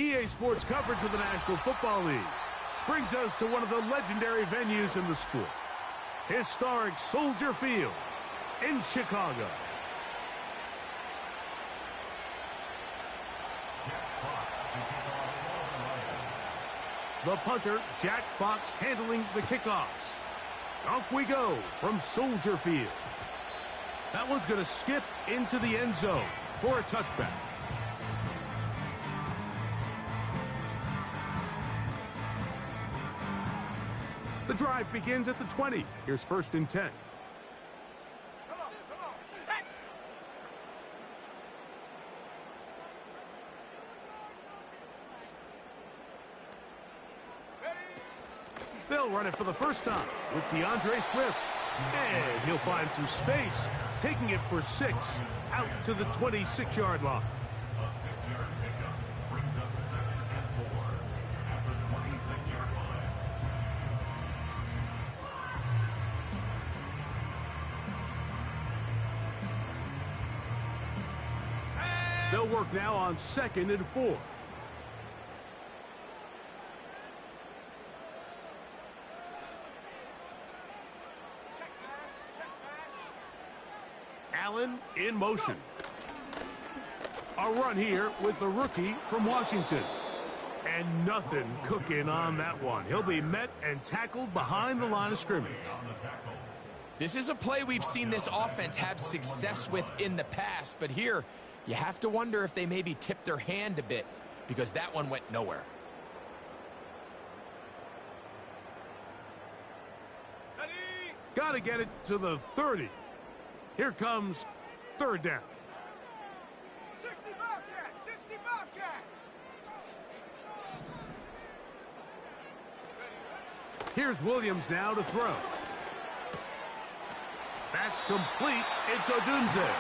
EA Sports coverage of the National Football League brings us to one of the legendary venues in the sport, historic Soldier Field in Chicago. The punter, Jack Fox, handling the kickoffs. Off we go from Soldier Field. That one's going to skip into the end zone for a touchback. The drive begins at the 20. Here's 1st and 10. They'll run it for the first time with DeAndre Swift. And he'll find some space, taking it for 6 out to the 26-yard line. A 6-yard pickup brings up 2nd and 4 at the 26-yard line. They'll work now on 2nd and 4. Allen in motion. A run here with the rookie from Washington. And nothing cooking on that one. He'll be met and tackled behind the line of scrimmage. This is a play we've seen this offense have success with in the past, but here you have to wonder if they maybe tipped their hand a bit because that one went nowhere. Got to get it to the 30. Here comes 3rd down. 60 Bobcat! 60 Bobcat! Here's Williams now to throw. That's complete. It's Odunze.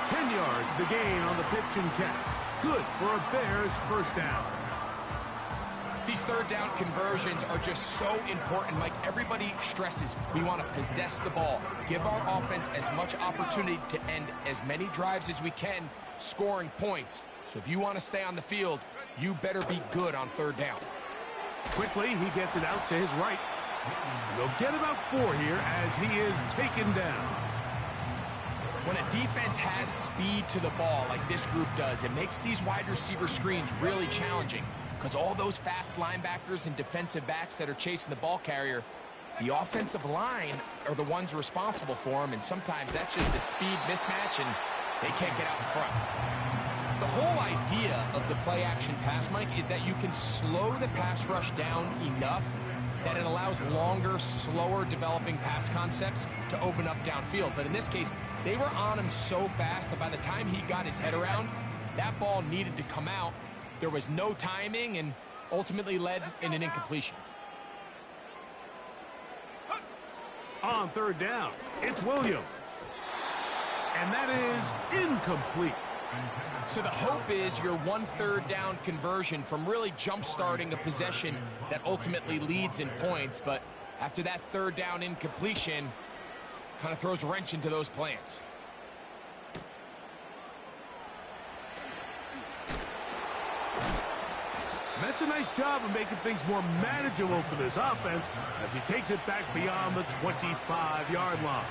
10 yards the gain on the pitch and catch. Good for a Bears 1st down. These 3rd down conversions are just so important. Mike, everybody stresses we want to possess the ball, give our offense as much opportunity to end as many drives as we can, scoring points. So if you want to stay on the field, you better be good on 3rd down. Quickly, he gets it out to his right. They'll get about 4 here as he is taken down. When a defense has speed to the ball like this group does, it makes these wide receiver screens really challenging. Because all those fast linebackers and defensive backs that are chasing the ball carrier, the offensive line are the ones responsible for them, and sometimes that's just a speed mismatch, and they can't get out in front. The whole idea of the play-action pass, Mike, is that you can slow the pass rush down enough that it allows longer, slower developing pass concepts to open up downfield. But in this case, they were on him so fast that by the time he got his head around, that ball needed to come out. There was no timing and ultimately led in an incompletion. On 3rd down, it's Williams. And that is incomplete. So the hope is your 1/3 down conversion from really jump-starting a possession that ultimately leads in points. But after that 3rd down incompletion, kind of throws a wrench into those plans. That's a nice job of making things more manageable for this offense as he takes it back beyond the 25-yard line.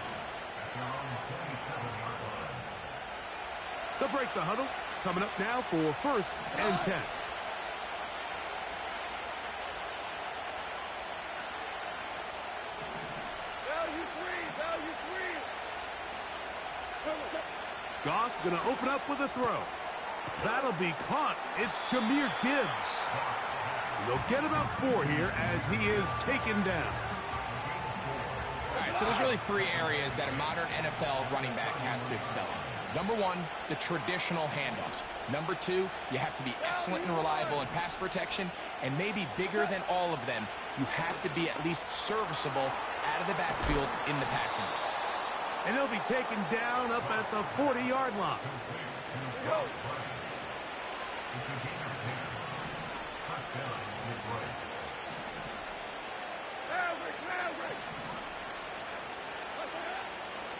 They'll break the huddle. Coming up now for 1st and 10. Goff going to open up with a throw. That'll be caught. It's Jahmyr Gibbs. They'll get about 4 here as he is taken down. All right, so there's really 3 areas that a modern NFL running back has to excel in. Number 1, the traditional handoffs. Number 2, you have to be excellent and reliable in pass protection. And maybe bigger than all of them, you have to be at least serviceable out of the backfield in the passing game. And he'll be taken down up at the 40-yard line.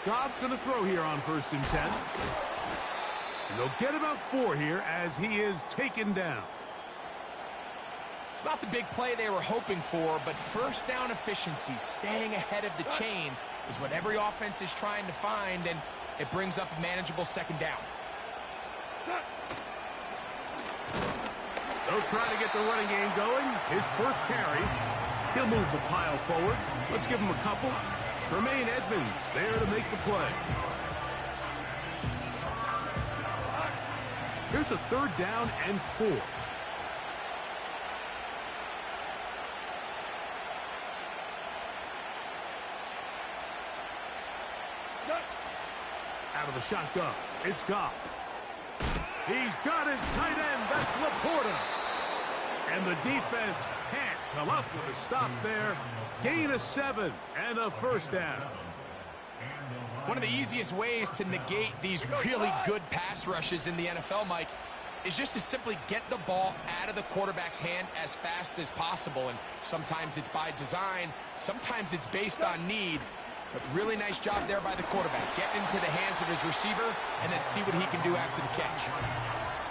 Goff's going to throw here on 1st and 10. And they'll get about 4 here as he is taken down. It's not the big play they were hoping for, but first down efficiency, staying ahead of the chains, is what every offense is trying to find, and it brings up a manageable second down. They'll try to get the running game going. His first carry. He'll move the pile forward. Let's give him a couple. Tremaine Edmonds there to make the play. Here's a 3rd down and 4. Out of the shotgun, it's Goff. He's got his tight end. That's Laporta. And the defense can't come up with a stop there. Gain of 7 and a first down. One of the easiest ways to negate these really good pass rushes in the NFL, Mike, is just to simply get the ball out of the quarterback's hand as fast as possible. And sometimes it's by design, sometimes it's based on need. But really nice job there by the quarterback. Get into the hands of his receiver and then see what he can do after the catch.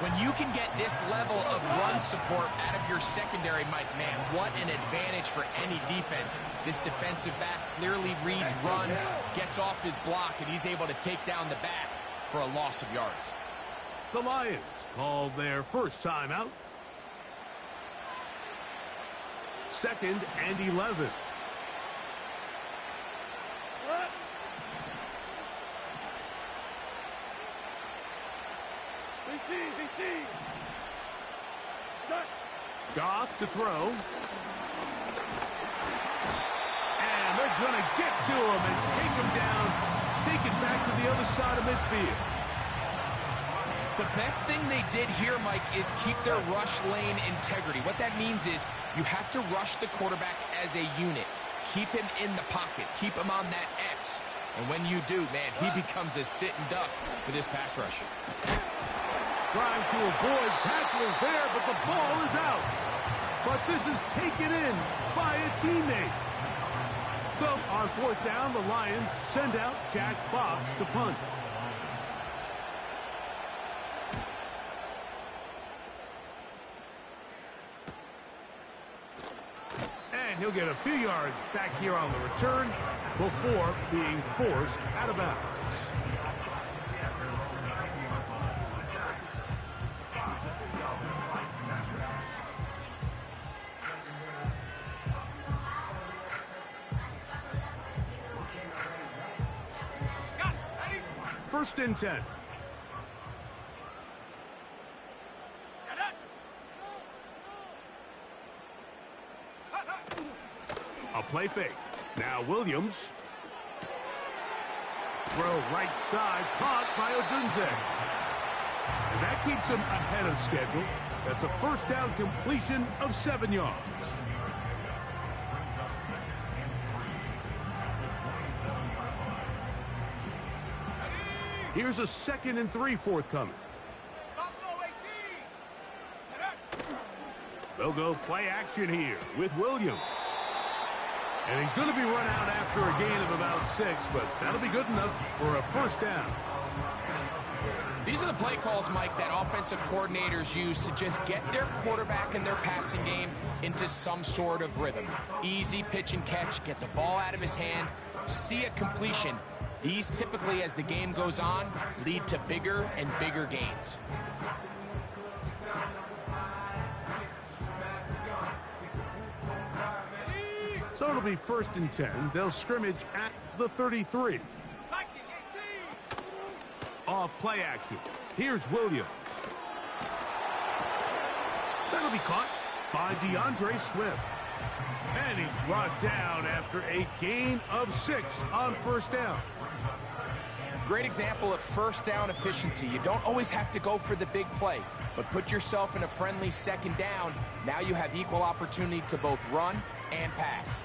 When you can get this level of run support out of your secondary, Mike, man, what an advantage for any defense. This defensive back clearly reads run, gets off his block, and he's able to take down the back for a loss of yards. The Lions called their first timeout. 2nd and 11. Goff to throw. And they're going to get to him and take him down. Take it back to the other side of midfield. The best thing they did here, Mike, is keep their rush lane integrity. What that means is you have to rush the quarterback as a unit. Keep him in the pocket. Keep him on that X. And when you do, man, he becomes a sitting duck for this pass rusher. Trying to avoid tacklers there, but the ball is out. But this is taken in by a teammate. So on 4th down, the Lions send out Jack Fox to punt. And he'll get a few yards back here on the return before being forced out of bounds. First and 10. A play fake. Now Williams. Throw right side, caught by Odunze. And that keeps him ahead of schedule. That's a first down completion of 7 yards. Here's a 2nd and 3 forthcoming. They'll go play action here with Williams. And he's going to be run out after a gain of about 6, but that'll be good enough for a first down. These are the play calls, Mike, that offensive coordinators use to just get their quarterback and their passing game into some sort of rhythm. Easy pitch and catch, get the ball out of his hand, see a completion. These typically, as the game goes on, lead to bigger and bigger gains. So it'll be 1st and 10. They'll scrimmage at the 33. Off play action. Here's Williams. That'll be caught by DeAndre Swift. And he's brought down after a gain of 6 on first down. Great example of first down efficiency. You don't always have to go for the big play, but put yourself in a friendly second down. Now you have equal opportunity to both run and pass.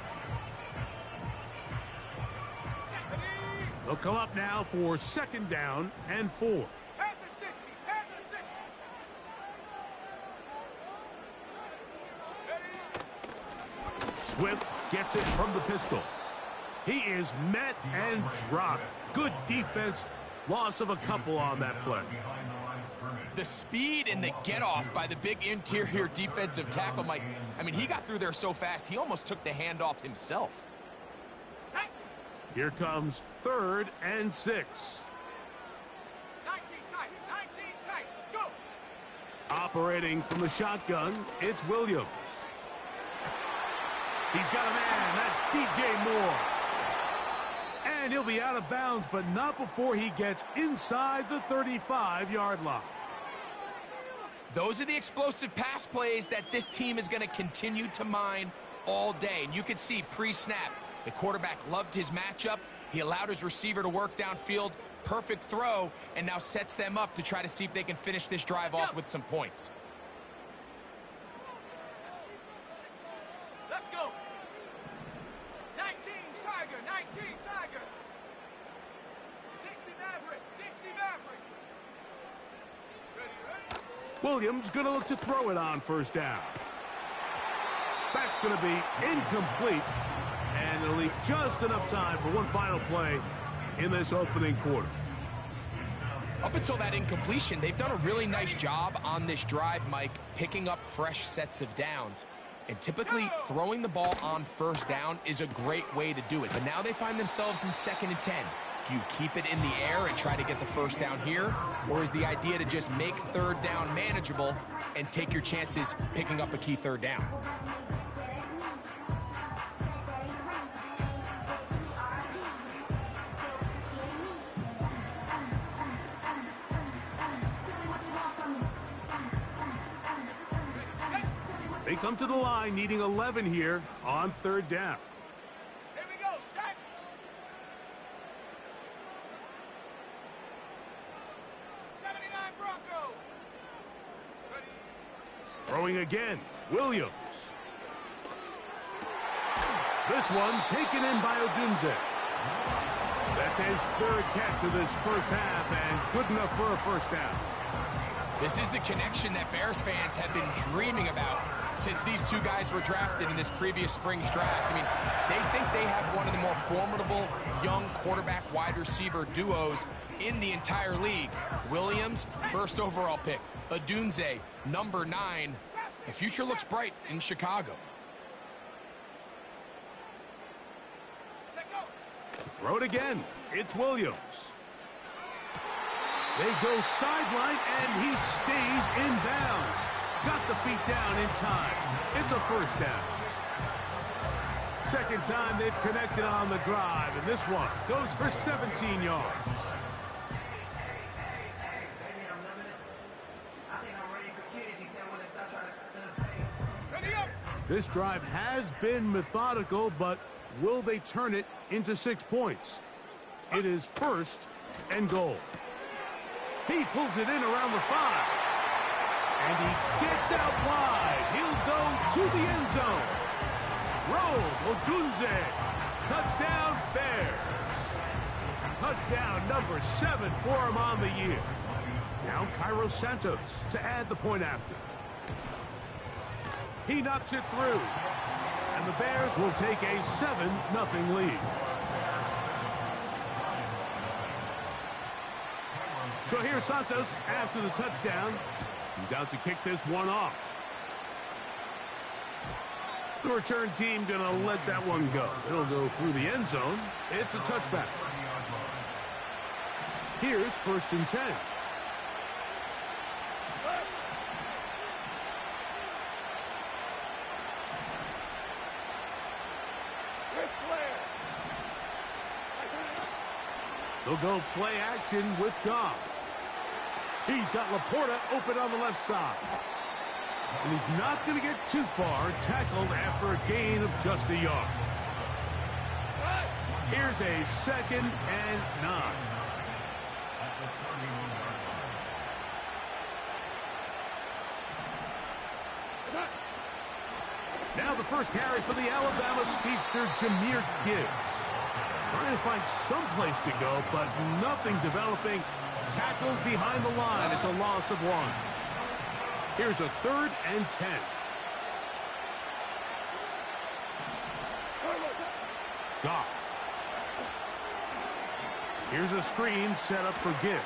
They'll come up now for 2nd down and 4. Swift gets it from the pistol. He is met and dropped. Good defense. Loss of a couple on that play. The speed and the get-off by the big interior defensive tackle, Mike. I mean, he got through there so fast, he almost took the handoff himself. Here comes 3rd and 6. 19 tight, 19 tight, go! Operating from the shotgun, it's Williams. He's got a man, that's DJ Moore. And he'll be out of bounds, but not before he gets inside the 35-yard line. Those are the explosive pass plays that this team is going to continue to mine all day. And you can see pre-snap, the quarterback loved his matchup. He allowed his receiver to work downfield. Perfect throw, and now sets them up to try to see if they can finish this drive off with some points. Let's go! 19 Tiger, 19 Tiger! 60 Maverick, 60 Maverick! Ready? Williams going to look to throw it on 1st down. That's going to be incomplete, and it'll leave just enough time for one final play in this opening quarter. Up until that incompletion, they've done a really nice job on this drive, Mike, picking up fresh sets of downs. And typically, throwing the ball on 1st down is a great way to do it. But now they find themselves in 2nd and 10. Do you keep it in the air and try to get the 1st down here? Or is the idea to just make 3rd down manageable and take your chances picking up a key 3rd down? They come to the line needing 11 here on 3rd down. Here we go, set! '79 Bronco! Ready? Throwing again, Williams. This one taken in by Odunze. That's his 3rd catch of this 1st half and good enough for a 1st down. This is the connection that Bears fans have been dreaming about since these two guys were drafted in this previous spring's draft. I mean, they think they have one of the more formidable young quarterback-wide receiver duos in the entire league. Williams, 1st overall pick. Odunze, number 9. The future looks bright in Chicago. Throw it again. It's Williams. They go sideline, and he stays in bounds. Got the feet down in time. It's a 1st down. 2nd time they've connected on the drive, and this one goes for 17 yards. This drive has been methodical, but will they turn it into 6 points? It is 1st and goal. He pulls it in around the 5. And he gets out wide. He'll go to the end zone. Roll, Odunze. Touchdown, Bears. Touchdown number 7 for him on the year. Now Cairo Santos to add the point after. He knocks it through. And the Bears will take a 7-0 lead. So here's Santos after the touchdown. He's out to kick this one off. The return team going to let that one go. It'll go through the end zone. It's a touchback. Here's 1st and 10. They'll go play action with Goff. He's got Laporta open on the left side. And he's not going to get too far, tackled after a gain of just a yard. Here's a 2nd and 9. Now the 1st carry for the Alabama speedster, Jahmyr Gibbs. Trying to find some place to go, but nothing developing. Tackled behind the line. It's a loss of 1. Here's a 3rd and 10. Goff. Here's a screen set up for Gibbs.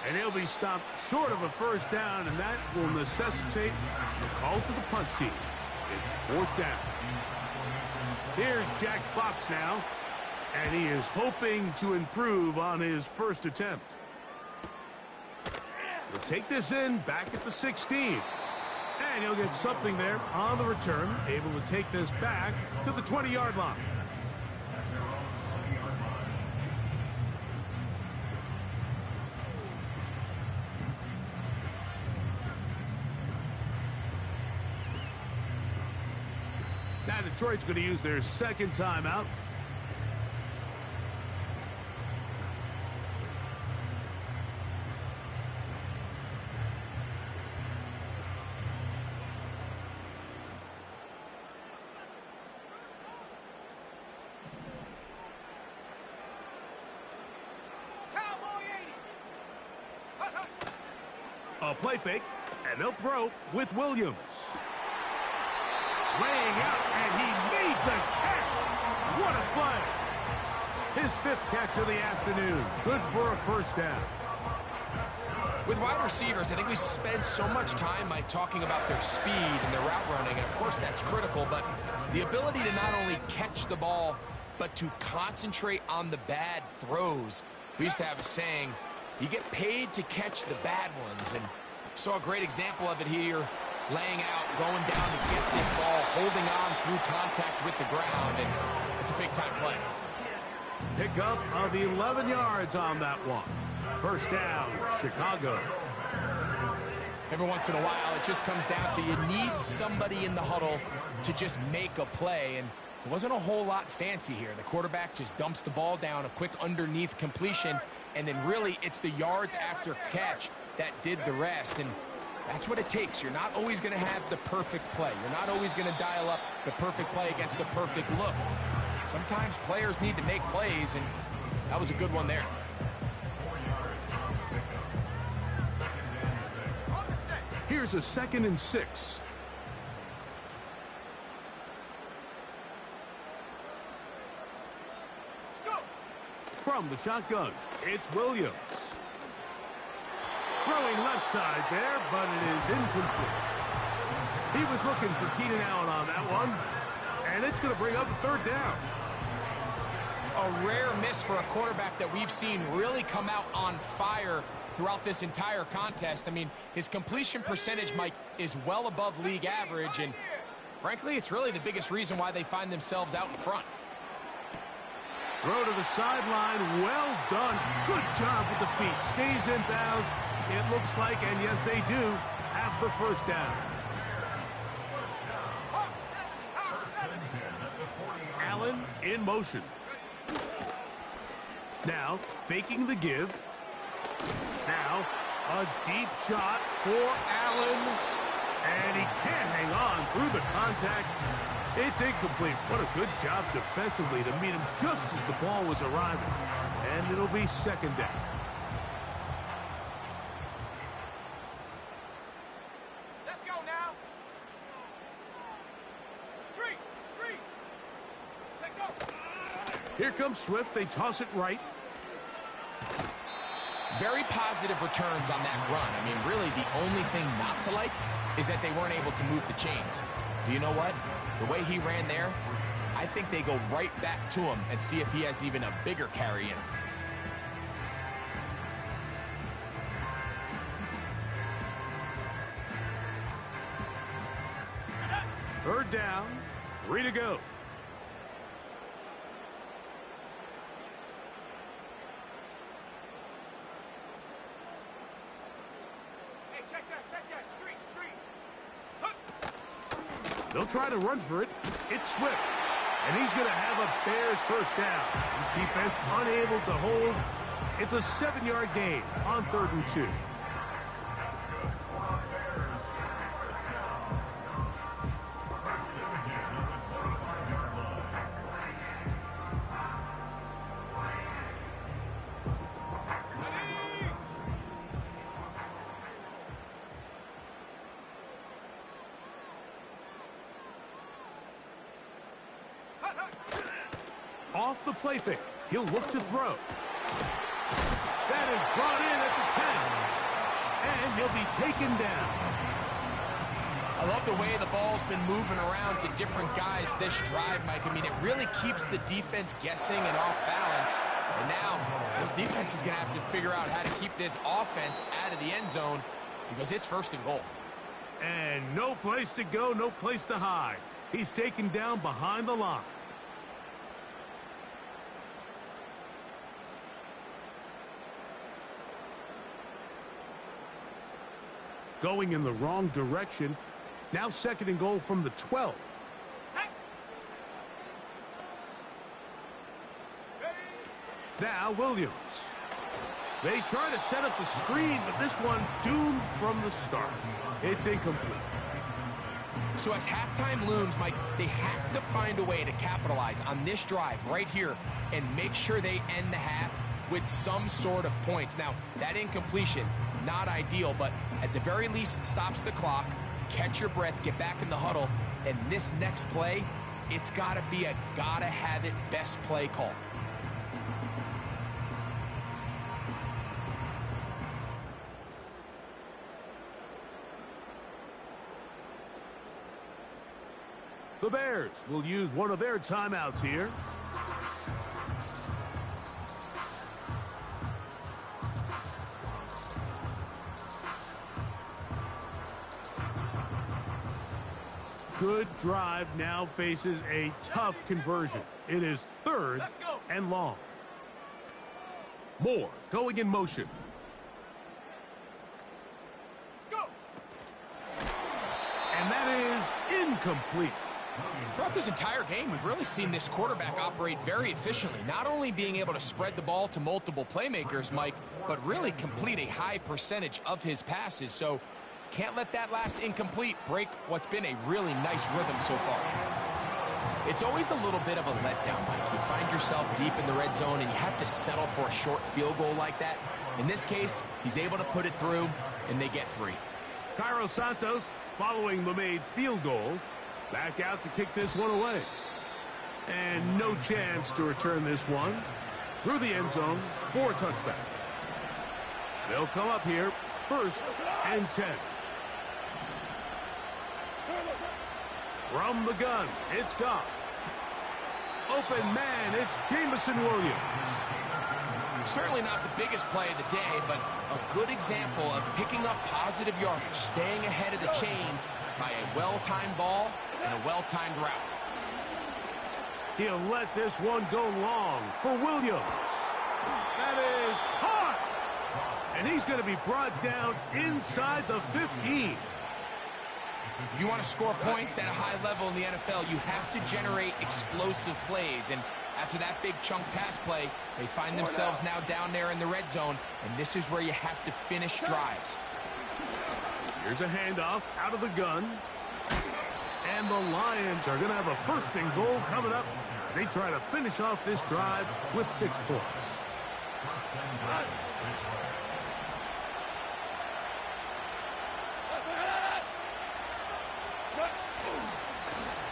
And he'll be stopped short of a first down, and that will necessitate the call to the punt team. It's 4th down. Here's Jack Fox now, and he is hoping to improve on his first attempt. He'll take this in back at the 16. And he'll get something there on the return, able to take this back to the 20-yard line. Now Detroit's going to use their second timeout. A play fake, and they'll throw with Williams. Laying out, and he made the catch. What a play. His 5th catch of the afternoon. Good for a first down. With wide receivers, I think we spend so much time, Mike, talking about their speed and their route running, and of course that's critical, but the ability to not only catch the ball, but to concentrate on the bad throws. We used to have a saying, you get paid to catch the bad ones, and saw a great example of it here, laying out, going down to get this ball, holding on through contact with the ground, and it's a big-time play. Pickup of 11 yards on that one. First down, Chicago. Every once in a while, it just comes down to you need somebody in the huddle to just make a play, and it wasn't a whole lot fancy here. The quarterback just dumps the ball down, a quick underneath completion, and then really it's the yards after catch that did the rest, and that's what it takes. You're not always going to have the perfect play. You're not always going to dial up the perfect play against the perfect look. Sometimes players need to make plays, and that was a good one there. Here's a 2nd and 6. From the shotgun, it's Williams. Throwing left side there, but it is incomplete. He was looking for Keenan Allen on that one, and it's going to bring up a 3rd down. A rare miss for a quarterback that we've seen really come out on fire throughout this entire contest. I mean, his completion percentage, Mike, is well above league average, and frankly, it's really the biggest reason why they find themselves out in front. Throw to the sideline, well done. Good job with the feet. Stays inbounds, it looks like, and yes, they do have the first down. Allen in motion. Now, faking the give. Now, a deep shot for Allen. And he can't hang on through the contact. It's incomplete. What a good job defensively to meet him just as the ball was arriving. And it'll be 2nd down. Let's go now. Street. Take go. Here comes Swift. They toss it right. Very positive returns on that run. I mean, really, the only thing not to like is that they weren't able to move the chains. But you know what? The way he ran there, I think they go right back to him and see if he has even a bigger carry in him. 3rd down, 3 to go. Hey, check that. Street. They'll try to run for it. It's Swift. And he's going to have a Bears first down. His defense unable to hold. It's a 7-yard gain on 3rd and 2. Off the play fake. He'll look to throw. That is brought in at the 10. And he'll be taken down. I love the way the ball's been moving around to different guys this drive, Mike. I mean, it really keeps the defense guessing and off balance. And now, this defense is going to have to figure out how to keep this offense out of the end zone because it's 1st and goal. And no place to go, no place to hide. He's taken down behind the line. Going in the wrong direction. Now 2nd and goal from the 12. Now Williams. They try to set up the screen, but this one doomed from the start. It's incomplete. So as halftime looms, Mike, they have to find a way to capitalize on this drive right here and make sure they end the half with some sort of points. Now, that incompletion, not ideal, but at the very least, it stops the clock. Catch your breath, get back in the huddle, and this next play, it's got to be a gotta-have-it best play call. The Bears will use one of their timeouts here. Good drive now faces a tough conversion. It is 3rd and long. Moore going in motion. Go! And that is incomplete. Throughout this entire game, we've really seen this quarterback operate very efficiently, not only being able to spread the ball to multiple playmakers, Mike, but really complete a high percentage of his passes. So can't let that last incomplete break what's been a really nice rhythm so far. It's always a little bit of a letdown, Mike. You find yourself deep in the red zone and you have to settle for a short field goal like that. In this case, he's able to put it through, and they get 3. Cairo Santos following the made field goal. Back out to kick this one away. And no chance to return this one through the end zone for a touchback. They'll come up here 1st and 10. From the gun, it's Goff. Open man, it's Jameson Williams. Certainly not the biggest play of the day, but a good example of picking up positive yardage, staying ahead of the chains by a well-timed ball and a well-timed route. He'll let this one go long for Williams. That is hot! And he's going to be brought down inside the 15. If you want to score points at a high level in the NFL, you have to generate explosive plays. And after that big chunk pass play, they find themselves now down there in the red zone, and this is where you have to finish drives. Here's a handoff out of the gun. And the Lions are going to have a 1st and goal coming up as they try to finish off this drive with 6 points.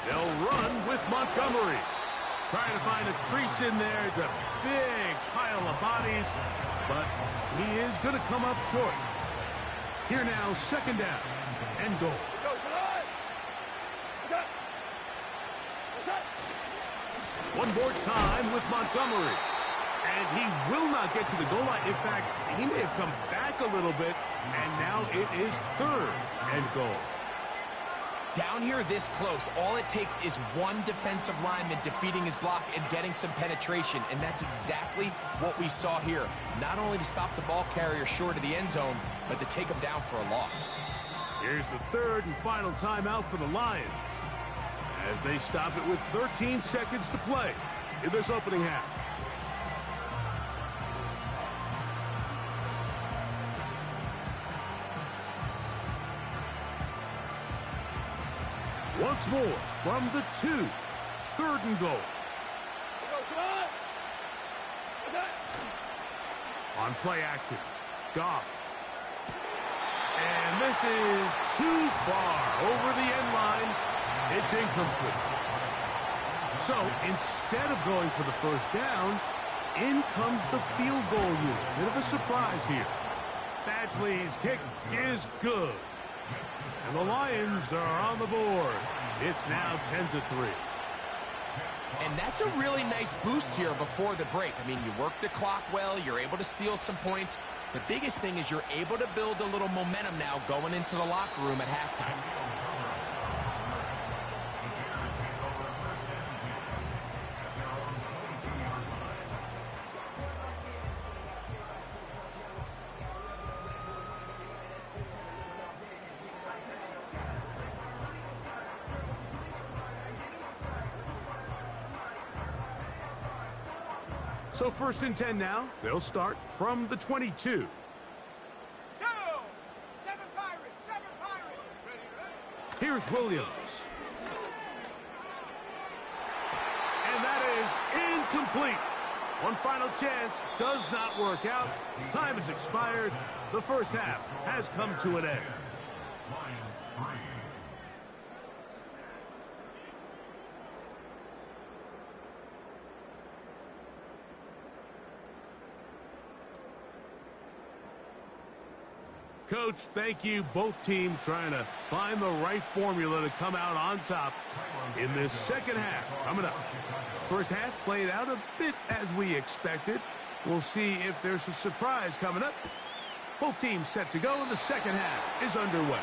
They'll run with Montgomery. Trying to find a crease in there. It's a big pile of bodies, but he is going to come up short. Here now, 2nd down and goal. One more time with Montgomery. And he will not get to the goal line. In fact, he may have come back a little bit, and now it is 3rd and goal. Down here this close, all it takes is one defensive lineman defeating his block and getting some penetration, and that's exactly what we saw here. Not only to stop the ball carrier short of the end zone, but to take him down for a loss. Here's the 3rd and final timeout for the Lions as they stop it with 13 seconds to play in this opening half. Once more from the 2. 3rd and goal. On play action, Goff. And this is too far over the end line. It's incomplete. So instead of going for the 1st down, in comes the field goal unit. Bit of a surprise here. Badgley's kick is good. And the Lions are on the board. It's now 10-3. And that's a really nice boost here before the break. I mean, you work the clock well, you're able to steal some points. The biggest thing is you're able to build a little momentum now going into the locker room at halftime. So 1st and 10 now. They'll start from the 22. Go! 7 Pirates! 7 Pirates! Ready? Here's Williams. And that is incomplete. One final chance does not work out. Time has expired. The first half has come to an end. Coach, thank you. Both teams trying to find the right formula to come out on top in this second half. Coming up. First half played out a bit as we expected. We'll see if there's a surprise coming up. Both teams set to go, and the second half is underway.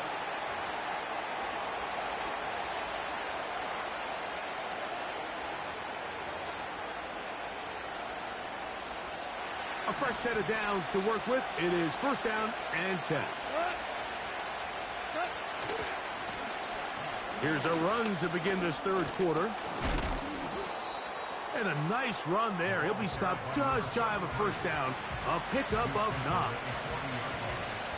A fresh set of downs to work with. It is 1st down and 10. Here's a run to begin this third quarter. And a nice run there. He'll be stopped just shy of a 1st down. A pickup of 9.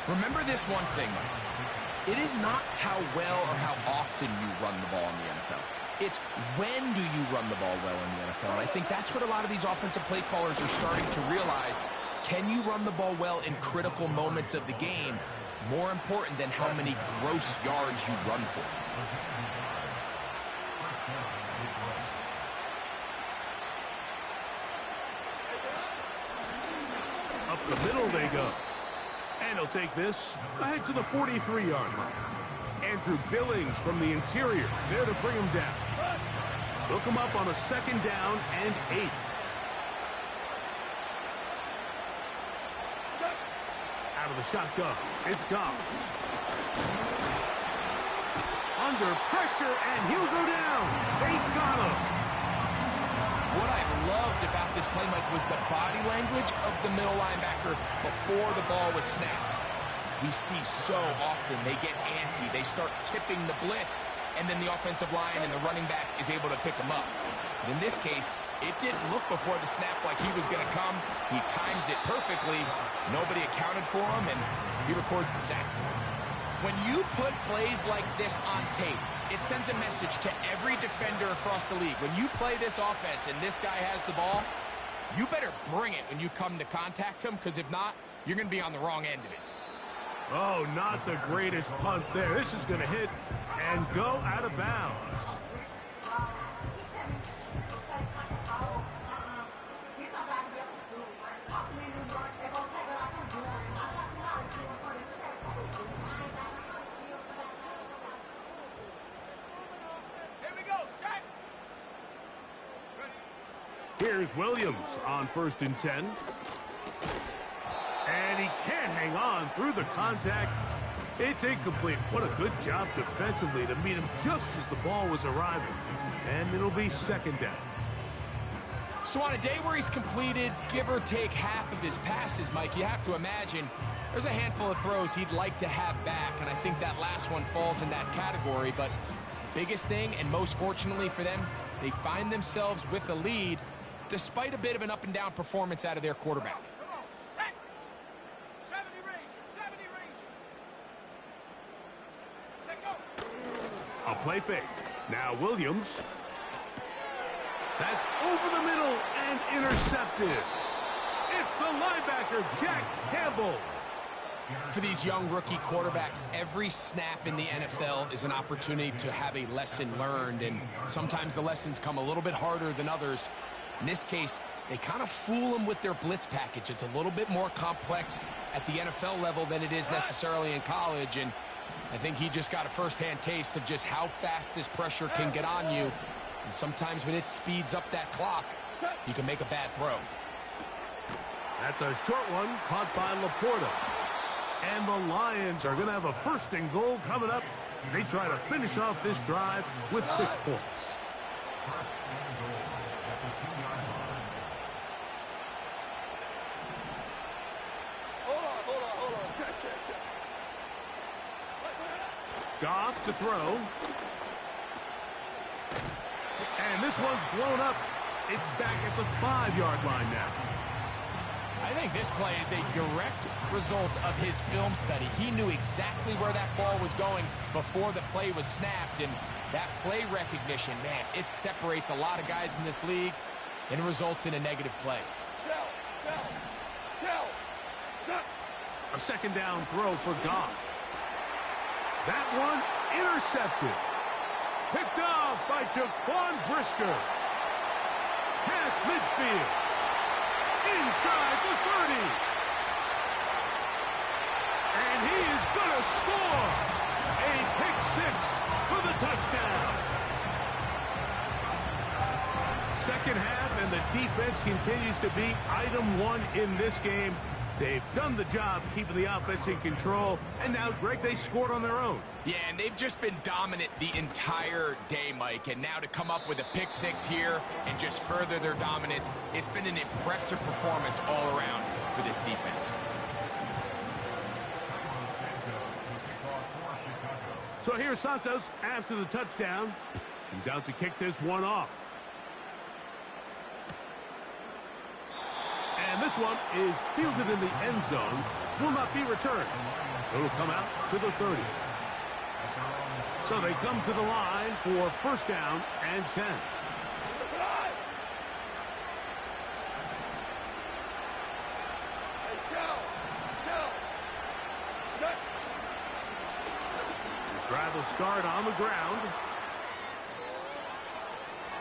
Remember this one thing, Mike. It is not how well or how often you run the ball in the NFL. It's when do you run the ball well in the NFL. And I think that's what a lot of these offensive play callers are starting to realize. Can you run the ball well in critical moments of the game? More important than how many gross yards you run for. Up the middle they go. And he'll take this ahead to the 43-yard line. Andrew Billings from the interior there to bring him down. Look him up on a 2nd down and 8. Out of the shotgun. It's gone. Under pressure, and he'll go down. They got him. What I loved about this play, Mike, was the body language of the middle linebacker before the ball was snapped. We see so often they get antsy, they start tipping the blitz, and then the offensive line and the running back is able to pick them up. But in this case, it didn't look before the snap like he was going to come. He times it perfectly. Nobody accounted for him, and he records the sack. When you put plays like this on tape, it sends a message to every defender across the league. When you play this offense and this guy has the ball, you better bring it when you come to contact him, because if not, you're going to be on the wrong end of it. Oh, not the greatest punt there. This is going to hit and go out of bounds. Here we go, set! Here's Williams on 1st and 10. And he can't hang on through the contact. It's incomplete. What a good job defensively to meet him just as the ball was arriving. And it'll be 2nd down. So on a day where he's completed, give or take half of his passes, Mike, you have to imagine there's a handful of throws he'd like to have back, and I think that last one falls in that category. But the biggest thing, and most fortunately for them, they find themselves with a lead despite a bit of an up-and-down performance out of their quarterback. Come on, set! 70 Ranger, 70 Ranger. Take go! A play fake. Now Williams. That's over the middle and intercepted. It's the linebacker, Jack Campbell. For these young rookie quarterbacks, every snap in the NFL is an opportunity to have a lesson learned, and sometimes the lessons come a little bit harder than others. In this case, They kind of fool them with their blitz package. It's a little bit more complex at the NFL level than it is necessarily in college, and I think he just got a first-hand taste of just how fast this pressure can get on you. And sometimes when it speeds up that clock, you can make a bad throw. That's a short one caught by Laporta. And the Lions are going to have a first and goal coming up. They try to finish off this drive with 6 points. Hold on. Check. Goff to throw. And this one's blown up. It's back at the 5-yard line now. I think this play is a direct result of his film study. He knew exactly where that ball was going before the play was snapped, and that play recognition, man, it separates a lot of guys in this league and results in a negative play. A second down throw for Goff. That one intercepted. Picked off by Jaquan Brisker. Past midfield. Inside the 30. And he is going to score. A pick 6 for the touchdown. Second half, and the defense continues to be item 1 in this game. They've done the job keeping the offense in control, and now, Greg, they scored on their own. Yeah, and they've just been dominant the entire day, Mike, and now to come up with a pick 6 here and just further their dominance, it's been an impressive performance all around for this defense. So here's Santos after the touchdown. He's out to kick this one off. And this one is fielded in the end zone. Will not be returned. So it'll come out to the 30. So they come to the line for first down and 10. The drive will start on the ground.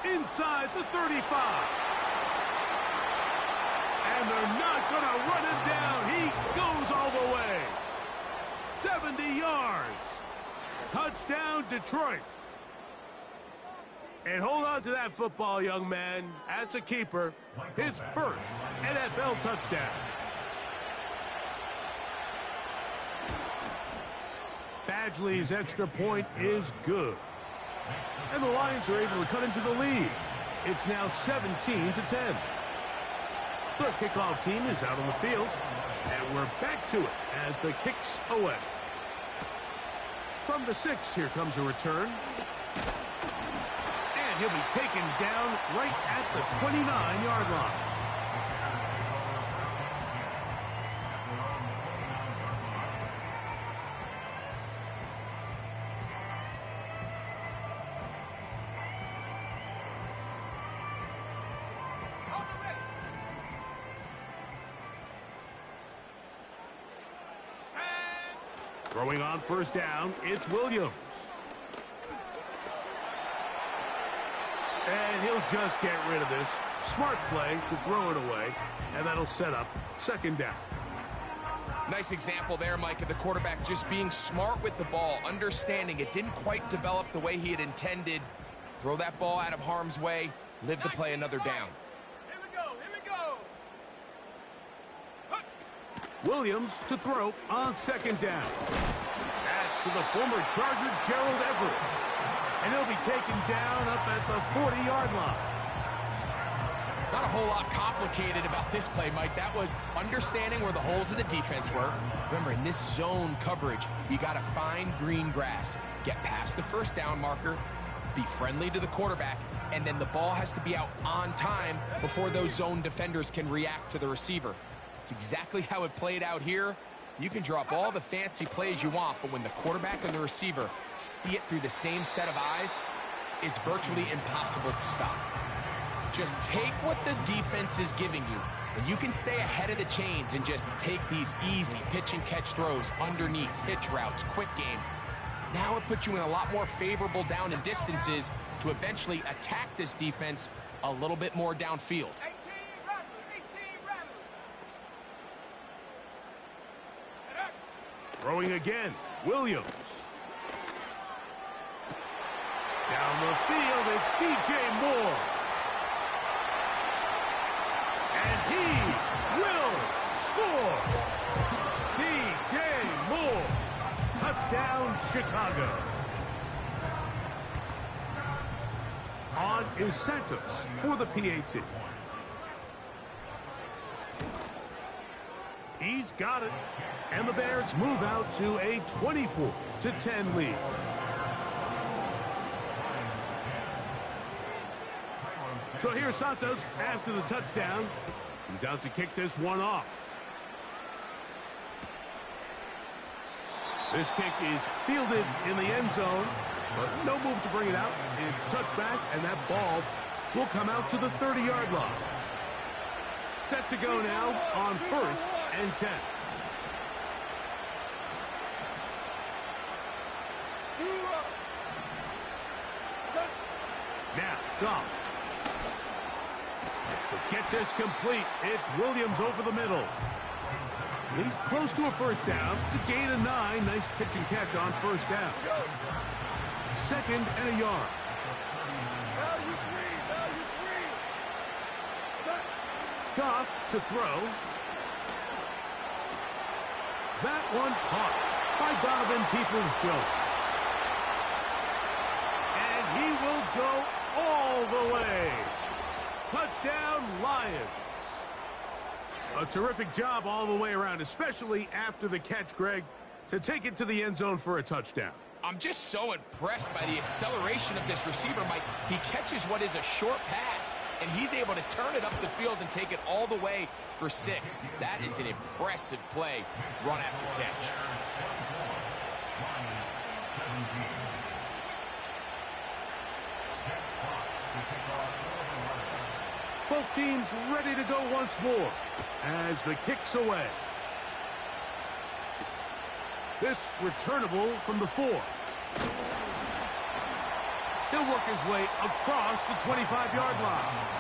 Inside the 35. And they're not going to run him down. He goes all the way. 70 yards. Touchdown, Detroit. And hold on to that football, young man. That's a keeper. His first NFL touchdown. Badgley's extra point is good. And the Lions are able to cut into the lead. It's now 17-10. The kickoff team is out on the field, and we're back to it as the kick's away. From the 6, here comes a return. And he'll be taken down right at the 29-yard line. Throwing on first down, it's Williams. And he'll just get rid of this. Smart play to throw it away, and that'll set up second down. Nice example there, Mike, of the quarterback just being smart with the ball, understanding it didn't quite develop the way he had intended. Throw that ball out of harm's way, live to play another down. Here we go. Williams to throw on second down. That's to the former Charger, Gerald Everett. And he'll be taken down up at the 40-yard line. Not a whole lot complicated about this play, Mike. That was understanding where the holes of the defense were. Remember, in this zone coverage, you got to find green grass, get past the first down marker, be friendly to the quarterback, and then the ball has to be out on time before those zone defenders can react to the receiver. It's exactly how it played out here. You can drop all the fancy plays you want, but when the quarterback and the receiver see it through the same set of eyes, it's virtually impossible to stop. Just take what the defense is giving you, and you can stay ahead of the chains and just take these easy pitch and catch throws underneath, hitch routes, quick game. Now it puts you in a lot more favorable down and distances to eventually attack this defense a little bit more downfield. 18, rush. Throwing again, Williams. Down the field, it's DJ Moore. And he will score. DJ Moore. Touchdown, Chicago. On is Santos for the PAT. He's got it. And the Bears move out to a 24-10 lead. So here's Santos after the touchdown. He's out to kick this one off. This kick is fielded in the end zone, but no move to bring it out. It's touchback, and that ball will come out to the 30-yard line. Set to go now on 1st and 10. Now, Goff. To get this complete, it's Williams over the middle. He's close to a first down. To gain a 9. Nice pitch and catch on first down. 2nd and a yard. Goff to throw. That one caught by Donovan Peoples-Jones. And he will go all the way. Touchdown, Lions. A terrific job all the way around, especially after the catch, Greg, to take it to the end zone for a touchdown. I'm just so impressed by the acceleration of this receiver, Mike. He catches what is a short pass, and he's able to turn it up the field and take it all the way for 6. That is an impressive play, run after catch. Both teams ready to go once more as the kick's away. This returnable from the 4. He'll work his way across the 25-yard line.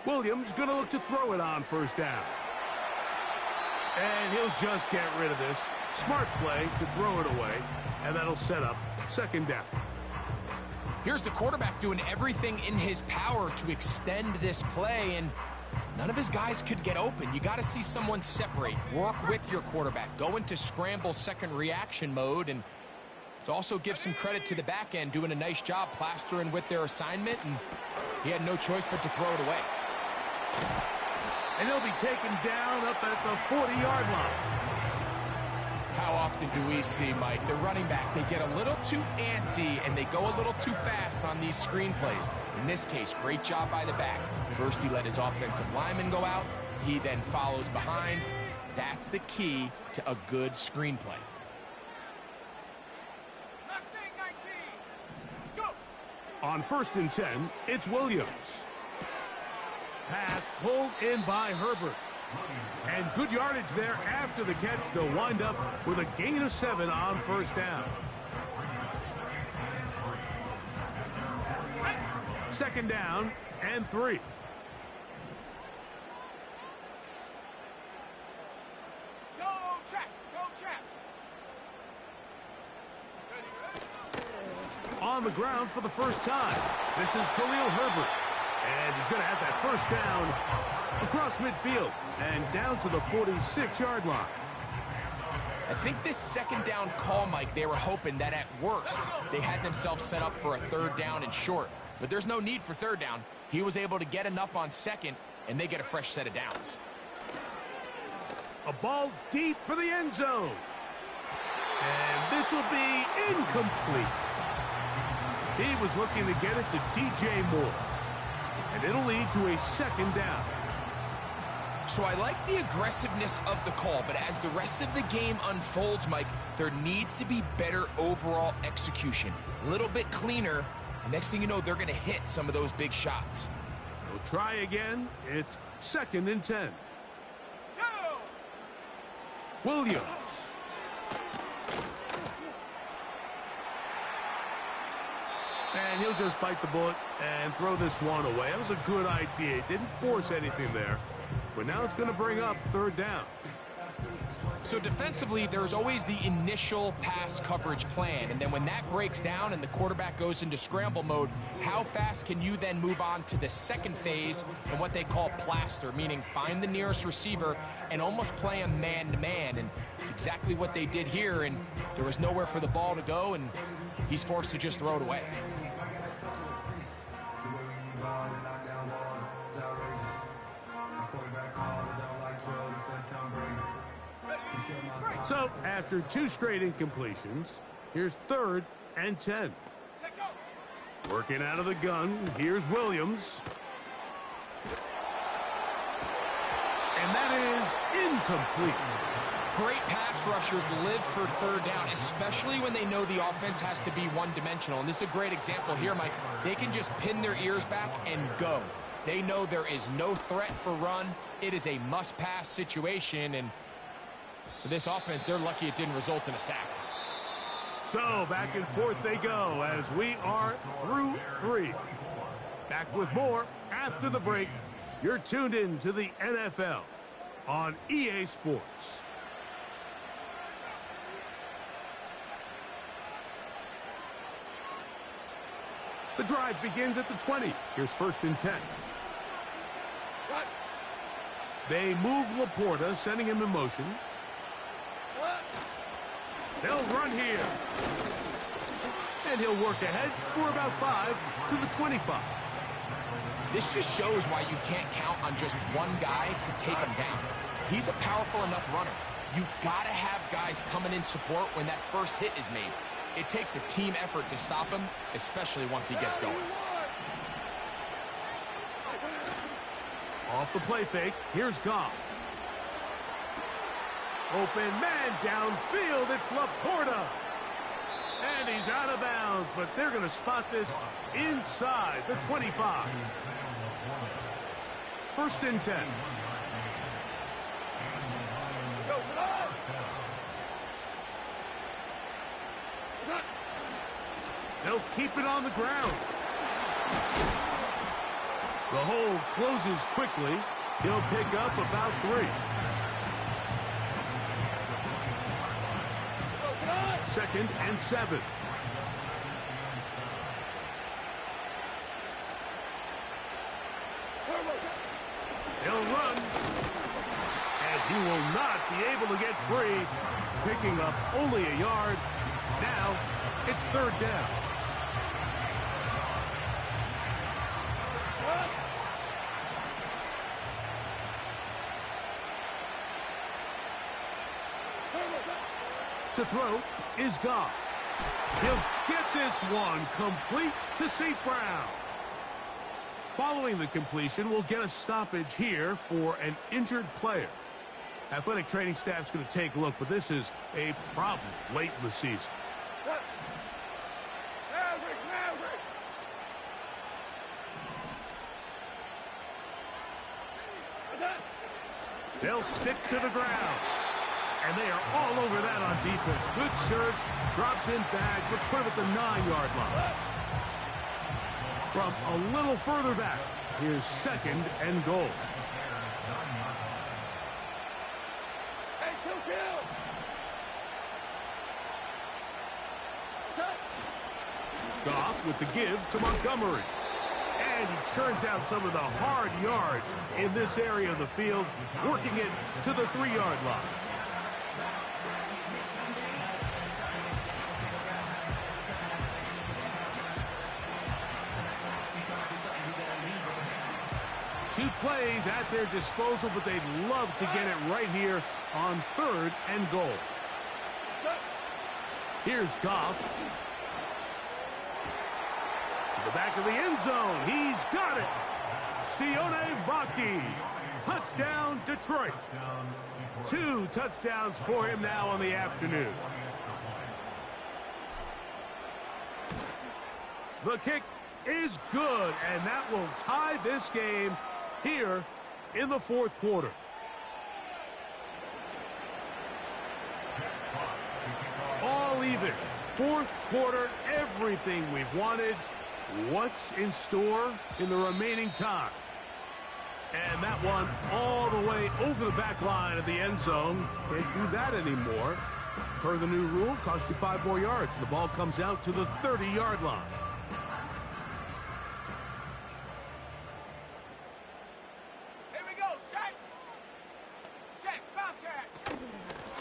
Williams going to look to throw it on first down. And he'll just get rid of this. Smart play to throw it away, and that'll set up 2nd down. Here's the quarterback doing everything in his power to extend this play, and none of his guys could get open. You got to see someone separate, work with your quarterback, go into scramble second reaction mode, and let's also give some credit to the back end doing a nice job plastering with their assignment, and he had no choice but to throw it away. And he'll be taken down up at the 40-yard line. How often do we see, Mike, the running back, they get a little too antsy and they go a little too fast on these screen plays. In this case, great job by the back. First, he let his offensive lineman go out. He then follows behind. That's the key to a good screen play. Mustang 19. Go. On 1st and 10, it's Williams. Pass pulled in by Herbert. And good yardage there after the catch to wind up with a gain of 7 on first down. 2nd down and 3. Go, check. Go, check. On the ground for the first time, this is Khalil Herbert. And he's going to have that first down across midfield and down to the 46-yard line. I think this 2nd down call, Mike, they were hoping that at worst they had themselves set up for a 3rd down and short. But there's no need for 3rd down. He was able to get enough on 2nd, and they get a fresh set of downs. A ball deep for the end zone. And this will be incomplete. He was looking to get it to DJ Moore. And it'll lead to a 2nd down. So I like the aggressiveness of the call, but as the rest of the game unfolds, Mike, there needs to be better overall execution. A little bit cleaner, And next thing you know, they're going to hit some of those big shots. They'll try again. It's 2nd and 10. Go! Williams. And he'll just bite the bullet and throw this one away. That was a good idea. Didn't force anything there. But now it's going to bring up 3rd down. So defensively, there's always the initial pass coverage plan. And then when that breaks down and the quarterback goes into scramble mode, how fast can you then move on to the second phase and what they call plaster, meaning find the nearest receiver and almost play him man-to-man. And it's exactly what they did here. And there was nowhere for the ball to go, and he's forced to just throw it away. So, after 2 straight incompletions, here's 3rd and 10. Set go! Working out of the gun, here's Williams. And that is incomplete. Great pass rushers live for 3rd down, especially when they know the offense has to be one-dimensional. And this is a great example here, Mike. They can just pin their ears back and go. They know there is no threat for run. It is a must-pass situation, and for this offense, they're lucky it didn't result in a sack. So, back and forth they go as we are through 3. Back with more after the break. You're tuned in to the NFL on EA Sports. The drive begins at the 20. Here's 1st and 10. What? They move Laporta, sending him in motion. What? They'll run here. And he'll work ahead for about 5 to the 25. This just shows why you can't count on just one guy to take him down. He's a powerful enough runner. You got to have guys coming in support when that first hit is made. It takes a team effort to stop him, especially once he gets going. Off the play fake, here's Goff. Open man downfield, it's Laporta. And he's out of bounds, but they're going to spot this inside the 25. 1st and 10. They'll keep it on the ground. The hole closes quickly. He'll pick up about 3. 2nd and 7. He'll run. And he will not be able to get free. Picking up only a yard. Now it's 3rd down. To throw is Goff. He'll get this one complete to St. Brown. Following the completion, we'll get a stoppage here for an injured player. Athletic training staff's going to take a look, but this is a problem late in the season. They'll stick to the ground. And they are all over that on defense. Good search, drops in back. Let's put him at the 9-yard line. From a little further back, here's 2nd and goal. Hey, kill! Goff with the give to Montgomery. And he churns out some of the hard yards in this area of the field, working it to the 3-yard line. Two plays at their disposal, but they'd love to get it right here on 3rd and goal. Here's Goff. To the back of the end zone. He's got it. Sione Vaki. Touchdown, Detroit. 2 touchdowns for him now on the afternoon. The kick is good, and that will tie this game here in the fourth quarter. All even. Fourth quarter, everything we've wanted. What's in store in the remaining time? And that one all the way over the back line of the end zone. Can't do that anymore. Per the new rule, cost you 5 more yards. The ball comes out to the 30-yard line. Here we go, set. Check, Bobcat.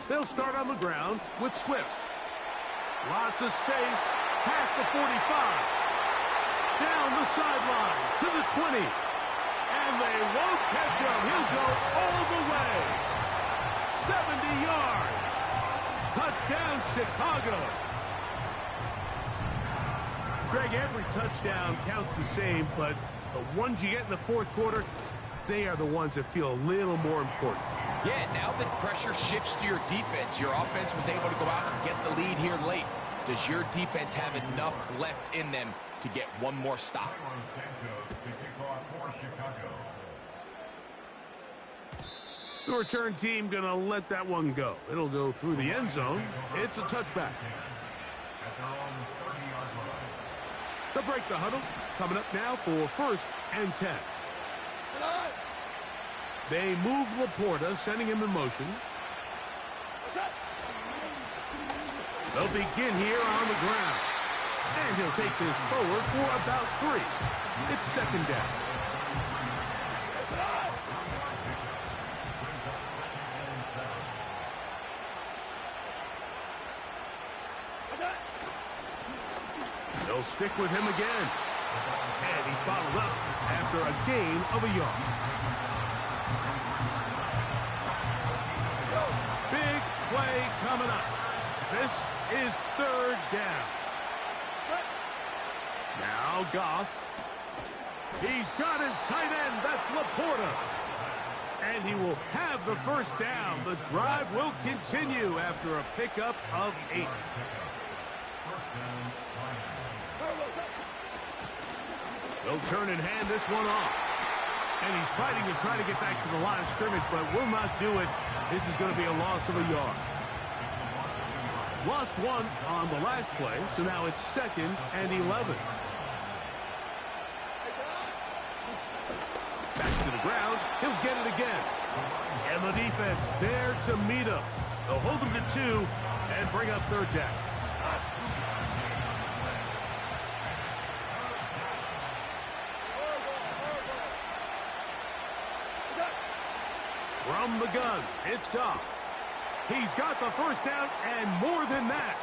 They'll start on the ground with Swift. Lots of space past the 45. Down the sideline to the 20. And they won't catch him. He'll go all the way. 70 yards. Touchdown, Chicago. Greg, every touchdown counts the same, but the ones you get in the fourth quarter, they are the ones that feel a little more important. Yeah, now that pressure shifts to your defense, your offense was able to go out and get the lead here late. Does your defense have enough left in them to get one more stop? The return team going to let that one go. It'll go through the end zone. It's a touchback. They'll break the huddle. Coming up now for 1st and 10. They move Laporta, sending him in motion. They'll begin here on the ground. And he'll take this forward for about 3. It's 2nd down. They'll stick with him again. And he's bottled up after a gain of a yard. Big play coming up. This is 3rd down. Now Goff. He's got his tight end. That's Laporta. And he will have the 1st down. The drive will continue after a pickup of 8. They'll turn and hand this one off. And he's fighting to try to get back to the line of scrimmage, but will not do it. This is going to be a loss of a yard. Lost 1 on the last play, so now it's 2nd and 11. Back to the ground. He'll get it again. And the defense there to meet him. They'll hold him to 2 and bring up 3rd down. From the gun, it's Goff. He's got the 1st down and more than that.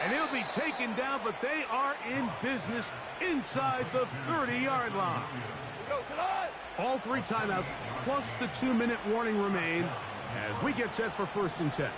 And he'll be taken down, but they are in business inside the 30-yard line. All 3 timeouts plus the 2-minute warning remain as we get set for 1st and 10.